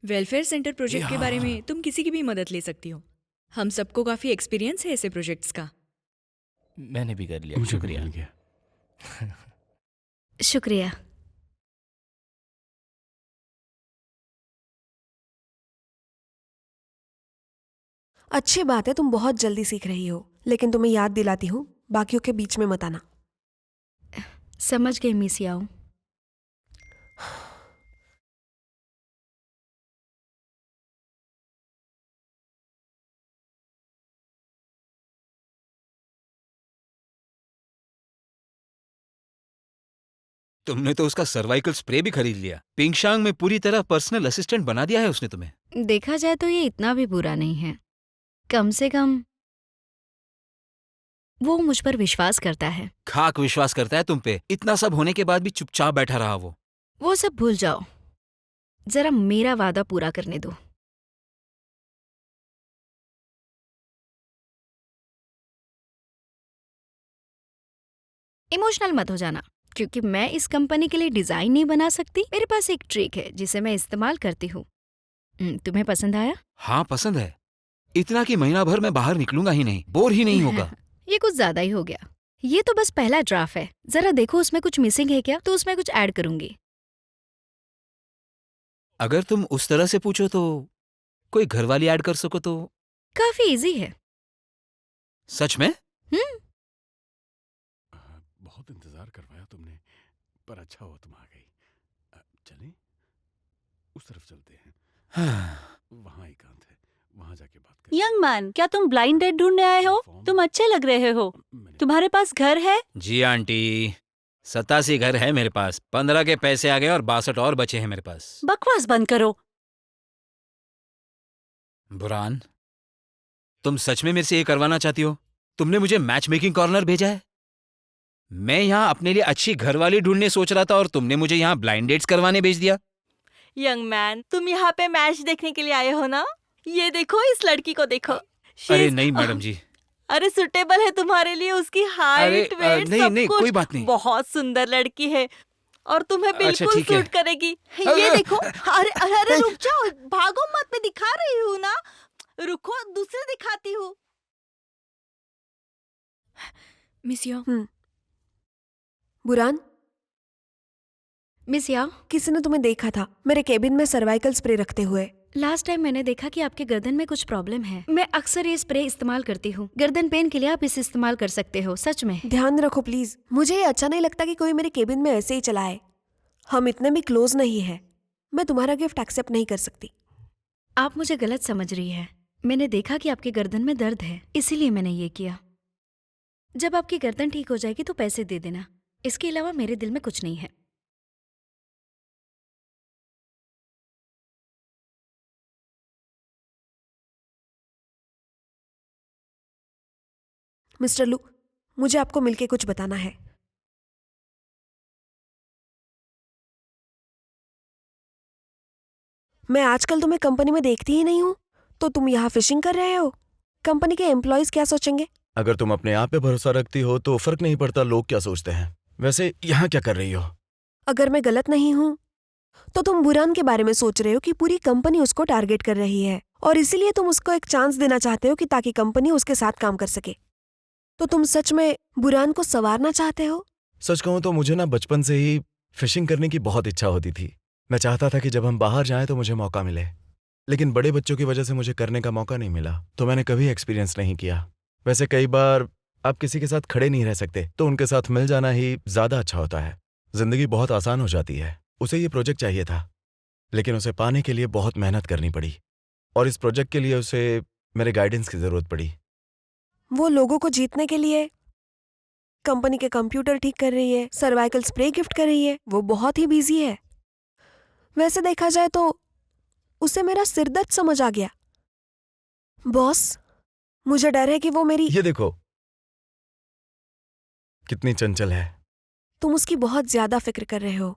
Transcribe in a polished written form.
Welfare centre project के बारे में तुम किसी की भी मदद ले सकती हो। हम सबको काफी एक्सपीरियंस है ऐसे प्रोजेक्ट्स का। मैंने भी कर लिया, मुझे भी शुक्रिया। मिल गया। शुक्रिया। अच्छी बात है, तुम बहुत जल्दी सीख रही हो, लेकिन तुम्हें याद दिलाती हूँ, बाकियों के बीच में मत आना। समझ गई मिस याओ। तुमने तो उसका सर्वाइकल स्प्रे भी खरीद लिया। पिंगशांग में पूरी तरह पर्सनल असिस्टेंट बना दिया है उसने तुम्हें। देखा जाए तो ये इतना भी बुरा नहीं है। कम से कम वो मुझ पर विश्वास करता है। खाक विश्वास करता है तुम पे। इतना सब होने के बाद भी चुपचाप बैठा रहा वो। वो सब भूल जाओ, जरा मेरा वादा पूरा करने दो। इमोशनल मत हो जाना, क्योंकि मैं इस कंपनी के लिए डिजाइन नहीं बना सकती। मेरे पास एक ट्रिक है जिसे मैं इस्तेमाल करती हूँ। तुम्हें पसंद आया? हाँ, पसंद है। इतना कि महीना भर मैं बाहर निकलूंगा ही नहीं, बोर ही नहीं होगा। ये कुछ ज्यादा ही हो गया। ये तो बस पहला ड्राफ्ट है, जरा देखो उसमें कुछ मिसिंग है क्या, तो उसमें कुछ ऐड करूंगी। अगर तुम उस तरह से पूछो तो कोई घरवाली ऐड कर सको तो। काफी इजी है। सच में? बहुत इंतजार करवाया तुमने, पर अच्छा हुआ तुम आ गई। चलें, उस तरफ चलते हैं। वहाँ एकांत है, वहाँ जाके बात करें। यंग मैन, क्या तुम ब्लाइंड डेट ढूंढने आए हो? तुम अच्छे लग रहे हो। तुम्हारे पास घर है? जी आंटी, 87 घर है मेरे पास। 15 के पैसे आ गए और 62 और बचे हैं मेरे पास। बकवास बंद करो। बुरान, तुम सच में मेरे से ये करवाना चाहती हो? तुमने मुझे मैच मेकिंग कॉर्नर भेजा है। मैं यहाँ अपने लिए अच्छी घरवाली ढूंढने सोच रहा था और तुमने मुझे यहाँ ब्लाइंड डेट्स करवाने भेज दिया। यंग मैन, तुम यहाँ पे मैच देखने के लिए आए हो ना? ये देखो, इस लड़की को देखो। अरे नहीं मैडम जी। अरे सुटेबल है तुम्हारे लिए, उसकी हाइट वेट नहीं सब नहीं, कुछ। कोई बात नहीं। बहुत सुंदर लड़की है और तुम्हें अच्छा, बिल्कुल ठीक है। सूट करेगी। ये देखो। अरे अरे रुक जाओ, भागो मत, मैं दिखा रही हूँ ना। रुको, दूसरे दिखाती हूँ। मिस यो, बुरान, मिस याओ, किसी ने तुम्हें देखा था मेरे केबिन में सर्वाइकल स्प्रे रखते हुए। लास्ट टाइम मैंने देखा कि आपके गर्दन में कुछ प्रॉब्लम है। मैं अक्सर ये स्प्रे इस्तेमाल करती हूँ। गर्दन पेन के लिए आप इसे इस्तेमाल कर सकते हो, सच में। ध्यान रखो प्लीज, मुझे ये अच्छा नहीं लगता कि कोई मेरे केबिन में ऐसे ही चलाए। हम इतने भी क्लोज नहीं है। मैं तुम्हारा गिफ्ट एक्सेप्ट नहीं कर सकती। आप मुझे गलत समझ रही है। मैंने देखा कि आपके गर्दन में दर्द है, इसीलिए मैंने ये किया। जब आपकी गर्दन ठीक हो जाएगी तो पैसे दे देना। इसके अलावा मेरे दिल में कुछ नहीं है। मिस्टर लू, मुझे आपको मिलके कुछ बताना है। मैं आजकल तुम्हें कंपनी में देखती ही नहीं हूँ, तो तुम यहाँ फिशिंग कर रहे हो। कंपनी के एम्प्लॉयज क्या सोचेंगे? अगर तुम अपने आप पे भरोसा रखती हो तो फर्क नहीं पड़ता लोग क्या सोचते हैं। वैसे यहाँ क्या कर रही हो? अगर मैं गलत नहीं हूँ तो तुम बुरान के बारे में सोच रहे हो कि पूरी कंपनी उसको टारगेट कर रही है और इसीलिए तुम उसको एक चांस देना चाहते हो कि ताकि कंपनी उसके साथ काम कर सके। तो तुम सच में बुरान को संवारना चाहते हो? सच कहूँ तो मुझे ना बचपन से ही फिशिंग करने की बहुत इच्छा होती थी। मैं चाहता था कि जब हम बाहर जाएं तो मुझे मौका मिले, लेकिन बड़े बच्चों की वजह से मुझे करने का मौका नहीं मिला, तो मैंने कभी एक्सपीरियंस नहीं किया। वैसे कई बार आप किसी के साथ खड़े नहीं रह सकते, तो उनके साथ मिल जाना ही ज्यादा अच्छा होता है। जिंदगी बहुत आसान हो जाती है। उसे ये प्रोजेक्ट चाहिए था, लेकिन उसे पाने के लिए बहुत मेहनत करनी पड़ी, और इस प्रोजेक्ट के लिए उसे मेरे गाइडेंस की जरूरत पड़ी। वो लोगों को जीतने के लिए कंपनी के कंप्यूटर ठीक कर रही है, सर्वाइकल स्प्रे गिफ्ट कर रही है। वो बहुत ही बिजी है। वैसे देखा जाए तो उसे मेरा सिरदर्द समझ आ गया। बॉस, मुझे डर है कि वो मेरी। ये देखो कितनी चंचल है। तुम उसकी बहुत ज्यादा फिक्र कर रहे हो।